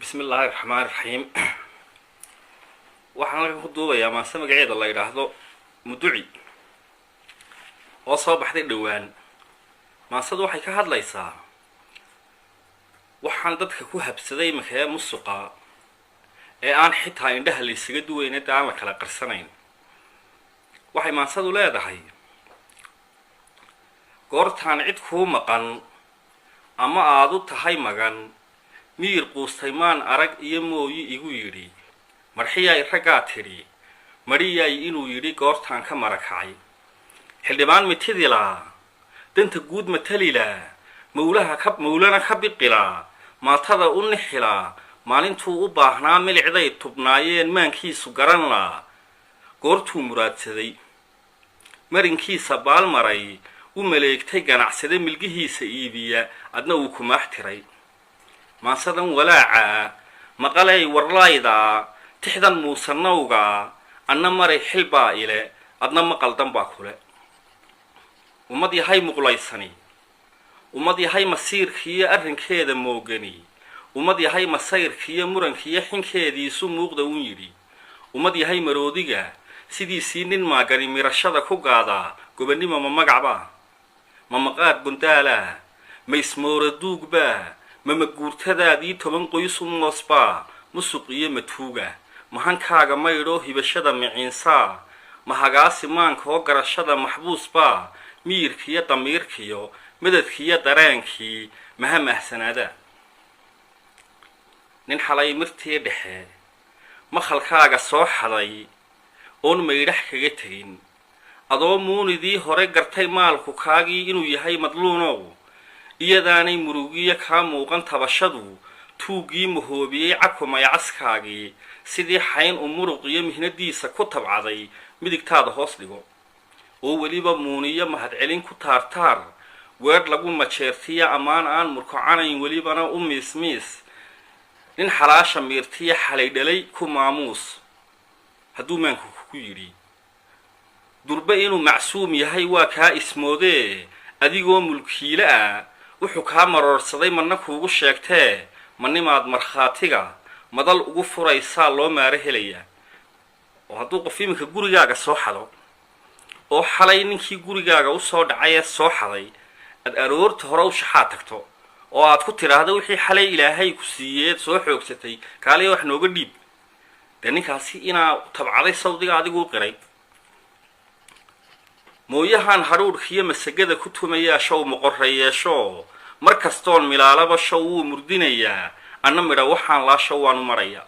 بسم الله الرحمن الرحيم. waxaan halkan ku duubayaa maase magaceeda la yiraahdo muduci oo soo baxday dhawaan. maasadu waxay ka hadlaysaa waxaan dadka ku habsaday makee musuqa ee aan xitaa indhaha la isaga duwayna aan la kala qarsanayn. waxay maasadu leedahay goortaan cid ku maqan ama aad u tahay magan miir quustaymaan arag iyo mooyi igu yiri marxiyay ragaa tiri mariyay inuu yiri goortaan ka marakacay xildhibaan mitidila danta guud matalila mawlana ka biqila maatada u nixila maalintuu u baahnaa milicday tubnaayeen maankiisu garan la goortuu muraadsaday marinkiisa baalmaray u maleegtay ganacsade milgihiisa iibiya adna uu ku maaxtiray maasadan walaaca maqalay warlayda tixdan muusanowga anna maray xilbaa ile adna maqaldan baa kule ummad yahay muqlaysani ummad yahay masiirkiiyo arrinkeeda moogani ummad yahay masayrkiiyo murankiiyo xinkeediisu muuqda uun yidhi ummad yahay maroodiga sidiisii nin maagani mirashada ku gaadaa gobannimo ma magacba ma maqaad gundaala ma ismoora duugba ma guurtadaadii 10 qoys u moosba musuq iyo matuuga mahankaaga maydho hibashada miciinsa ma hagaasi maankoo garashada maxbuusba miirkiyo damiirkiyo madadkiyo dareenkii maha mahsanaada nin xalay mirtii dhexe makhalkaaga soo xaday oon maydhax kaga tegin adoo muunidii hore gartay maalku kaagii inuu yahay madluunow iyadaanay murugiya kaa muuqan tabashadu tuugii mahoobiyey cakumay caskaagii sidii xayn u muruq iyo mihnadiisa ku tabcaday midigtaada hoos dhigo oo weliba muuniyo mahadcelin ku taartaar weer lagu majeertiya ammaan aan murkocanayn welibana u miismiis nin xalaasha miirtiya xalay dhalay ku maamuus hadduu maanku ku yidhi durba inuu macsuum yahay waa kaa ismoodee adigoo mulkiile ah wuxuu kaa maroorsaday marna kuugu sheegtee manimaad markhaatiga madal ugu furaysaa loo maare helaya oo hadduu qof iminka gurigaaga soo xado oo xalay ninkii gurigaaga u soo dhacay ee soo xaday aad aroorta hore u shaxaa tagto oo aad ku tiraahdo wixii xalay ilaahay ku siiyey soo xoogsatay kaaliya wax nooga dhiib dee ninkaasi inaa tabcaday sawdiga adigu u qiray mooyahan haruurkiyo masagada ku tumayaa show moqoreeyeesho markastoon milaalaba show wuu murdinayaa anna midha waxaan laa show waanu maraya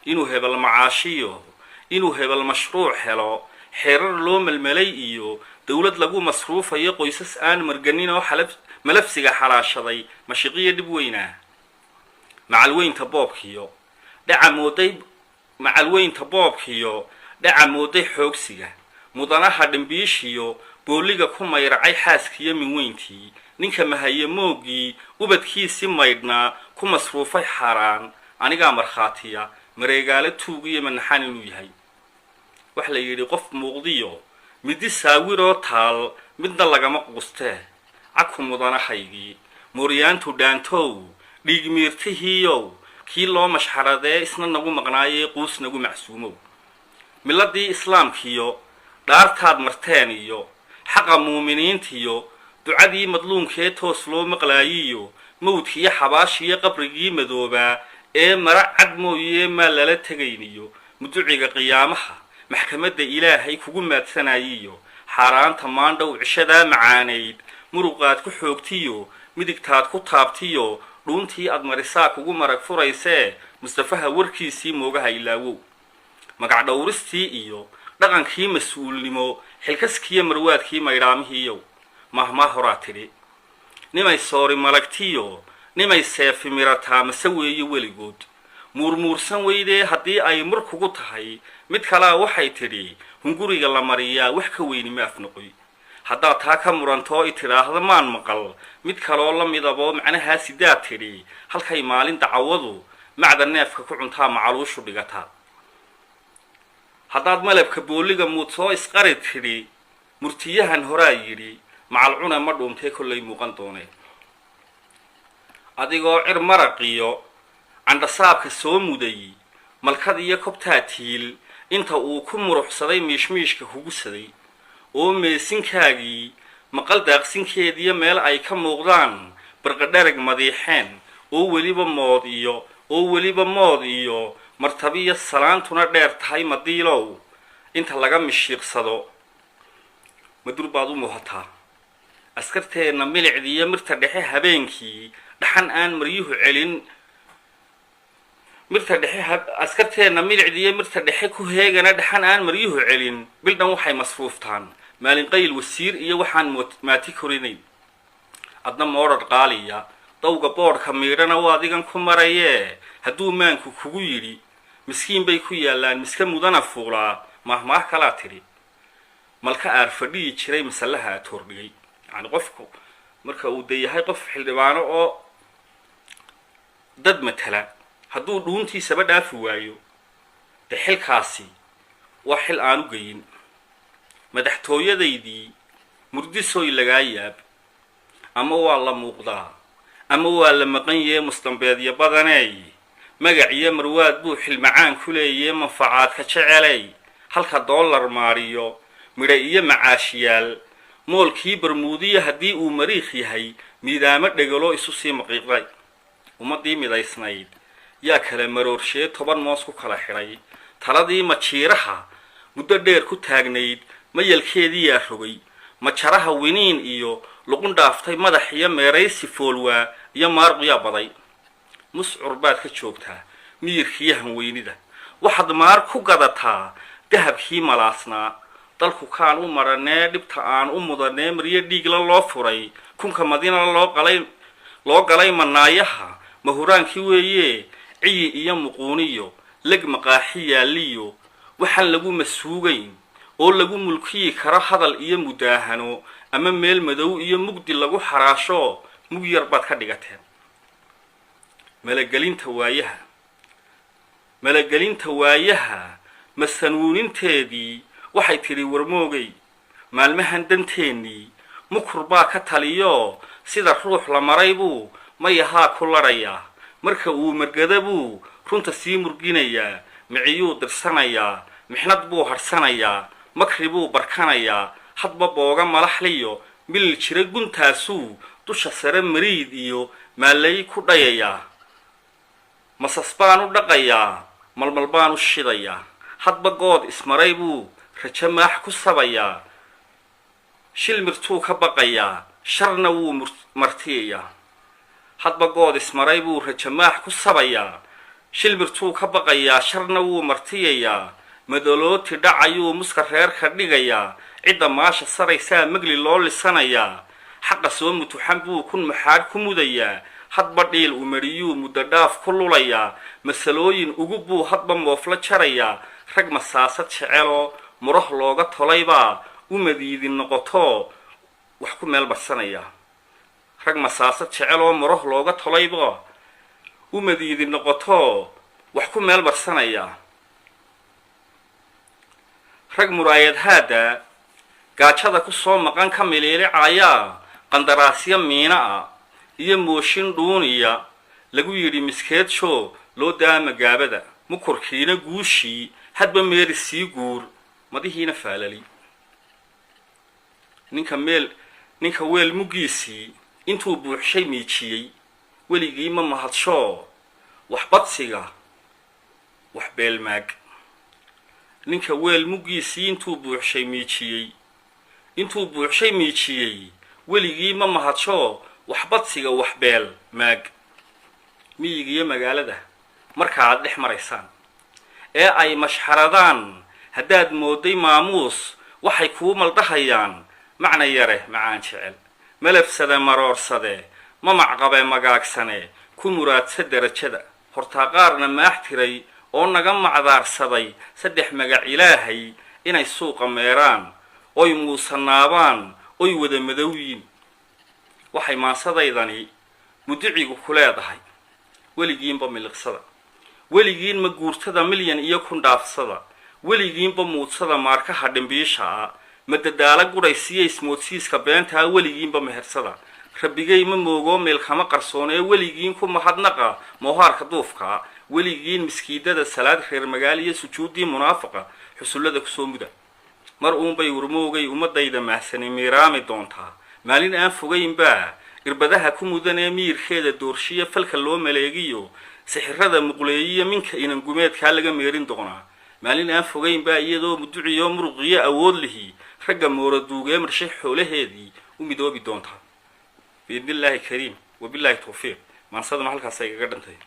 inuu hebel macaashiyo inuu hebel mashruuc helo xeerar loo melmelay iyo dawlad lagu masruufayo qoysas aan marganin oo malafsiga xalaashaday mashiqiyo dhib weynaa macalweynta boobkiyo dhaca mooday xoogsiga mudanaha dhambiishiyo booliga ku mayracay xaaskiyo min weyntii ninka mahaye moogii ubadkiisii maydhnaa ku masruufay xaaraan anigaa markhaatiya mareegaale tuugiyo manaxan inuu yahay wax la yidhi qof muuqdiyo midi saawiroo taal midna lagama quustee caku mudanahaygii mooryaantu dhaantow dhiigmiirtihiiyow kii loo mashxaradee isna nagu maqnaayee quus nagu macsuumow miladii islaamkiyo dhaartaad marteen iyo xaqa muuminiintiyo ducadii madluunkee toos loo maqlaayiyo mawdkiyo xabaashiyo qabrigii madoobaa ee mara cad mooyee maa lala tegayniyo muduciga qiyaamaha maxkamadda ilaahay kugu maadsanayiyo xaaraanta maandhow cishadaa macaanayd muruqaad ku xoogtiyo midigtaad ku taabtiyo dhuuntii aad marisaa kugu marag furaysee mustafaha warkiisii moogaha ilaawow magac dhowristii iyo dhaqankii mas-uulnimo xilkaskiyo marwaadkii maydhaamihiiyow mahmaa horaa tidhi nimay soori malagtiyo nimay seefi mirataa mase weeye weligood muurmuursan weydee haddii ay mur kugu tahay mid kalaa waxay tidhi hunguriga la mariyaa wax ka weyni ma afnoqoy haddaad taa ka murantoo i tidhaahda maan maqal mid kaloo la midaboo macnahaa sidaad tidhi halkay maalin dacawadu macda neefka ku cuntaa macaluushu dhigataa haddaad malabka booliga muud soo isqari tidhi murtiyahan horaa yidhi macalcuna ma dhuuntee kollay muuqan doonee adigoo cir maraqiyo candhasaabka soo muday malkad iyo kobtaa tiil inta uu ku muruxsaday miishmiishka kugusaday oo meesinkaagii maqal daaqsinkeediyo meel ay ka muuqdaan barqadharag madiixeen oo weliba mood iyo martabiya salaantuna dheer tahay madiilow inta laga mishiiqsado madur baad u muuhataa askarteenna milicdiiyo mirta dhexe habeenkii dhaxan aan maryuhu celin askarteenna milicdiiyo mirta dhexe ku heegana dhaxan aan maryuhu celin bildhan waxay masruuftaan maalin qayl wasiir iyo waxaan maati korinayn adna moodhar qaaliya dawga boodhka miidhana waa adigan ku marayee hadduu maanku kugu yidhi miskiin bay ku yaallaan miska mudana fuulaa mahmaah kalaa tidhi malka aar fadhiyi jiray masallaha aad hordhigay yacni qofku marka uu de yahay qof xildhibaano oo dad matala hadduu dhuuntiisaba dhaafi waayo de xilkaasi waa xil aanu geyin madaxtooyadaydii murdisoy lagaa yaab ama waa la muuqdaa ama waa la maqan yee mustambeedyo badaneey magac iyo marwaad buu xilmacaan ku leeyee manfacaadka jecelay halka dollar maariyo midha iyo macaashiyaal moolkii barmuudiya haddii uu mariikh yahay miidaamo dhegalo isu sii maqiiqday ummaddii midaysnayd yaa kala maroorsheed 10 moos ku kala xidhay taladii majiiraha muddo dheer ku taagnayd mayalkeedii yaa rogay majaraha winiin iyo luqun dhaaftay madax iyo meeraysi foolwaa iyo maarqiya baday muscur baad ka joogtaa miyirkiiyo hanweynida waxaad maar ku gadataa dahabkii malaasnaa dalku kaan u maranee dhibta aan u mudanee maryo dhiigla loo furay kunka madina loo galay manaayaha mahuraankii weeye ciyi iyo muquuniyo leg maqaaxi yaaliyo waxaan lagu masuugayn oo lagu mulkiyi karo hadal iyo mudaahano ama meel madow iyo mugdi lagu xaraasho mug yar baad ka dhigateen malagelinta waayaha masanuuninteedii waxay tidhi warmoogay maalmahan danteennii mukur baa ka taliyo sida ruux la maray buu mayahaa ku ladhayaa marka uu margada buu runta sii murginayaa miciyuu dirsanayaa mixnad buu harsanayaa makri buu barkanayaa hadba booga malaxliyo milil jira guntaasuu dusha sare mariid iyo maalay ku dhayayaa masas baan u dhaqayaa malmal baan u shidayaa hadba good ismaray buu rajo maax ku sabayaa shil mirtuu ka baqayaa sharna wuu martiyayaa hadba good ismaray buu rajo maax ku sabayaa shil mirtuu ka baqayaa sharna wuu martiyayaa madalooti dhacayuu muska reerka dhigayaa cidda maasha saraysaa magli loo lisanayaa xaqa soo mutuxan buu kun maxaad ku mudayaa hadba dhiil umariyuu muddo dhaaf ku lulayaa masalooyin ugu buu hadba moofla jarayaa rag masaasad jeceloo murah looga tolaybaa u madiidin noqoto wax ku meel barsanayaa rag masaasad jeceloo murah looga tolaybaa u madiidin noqoto wax ku meel barsanayaa rag muraayad haada gaajada ku soo maqan ka miliilicayaa qandaraasyo miina ah iyo mooshin dhuuniya lagu yidhi miskeedsho loo daama gaabada mukurkiina guushii hadba meeri sii guur madihiina faalali ninka weel muggiisii intuu buuxshay miijiyey weligii ma mahadsho wax badsiga wax beelmaag ninka weel muggiisii intuu buuxshay miijiyey weligii ma mahadsho wax badsiga wax beel maag miyigiyo magaalada markaad dhex maraysaan ee ay mashxaradaan haddaad mooday maamuus waxay kuu maldahayaan macna yare macaan jecel malabsade maroorsade mamacqabe magaagsane ku muraadsa derajada hortaa qaarna maax tiray oo naga macdaarsaday 3 magac ilaahay inay suuqa meeraan oy muusanaabaan oy wada madowyiin waxay maasadaydani mudicigu ku leedahay weligiinba miliqsada weligiinma guurtada milyan iyo kun dhaafsada weligiinba muudsada maarkaha dhimbiisha madadaala guraysiya ismoodsiiska beentaa weligiinba mehersada rabbigay ma moogo meel kama qarsoonee weligiin ku mahadnaqa moohaarka duufka weligiin miskiidada salaad reer magaaliya sujuudii munaafiqa xusullada ku soo muda mar uun bay urmoogay ummadayda mahsanay miiraami doontaa maalin aan fogayn baa irbadaha ku mudanee miirkeeda doorshiya falka loo maleegiyo sixirada muqleeyiya minka inan gumeedkaa laga meerin doonaa maalin aan fogayn baa iyadoo muduciyo muruqiyo awood lihi ragga mooraduugee marshay xoolaheedii u midoobi doontaa biidnillaahi kariim wabilaahi tawfiiq maansaduna halkaasay kaga dhantay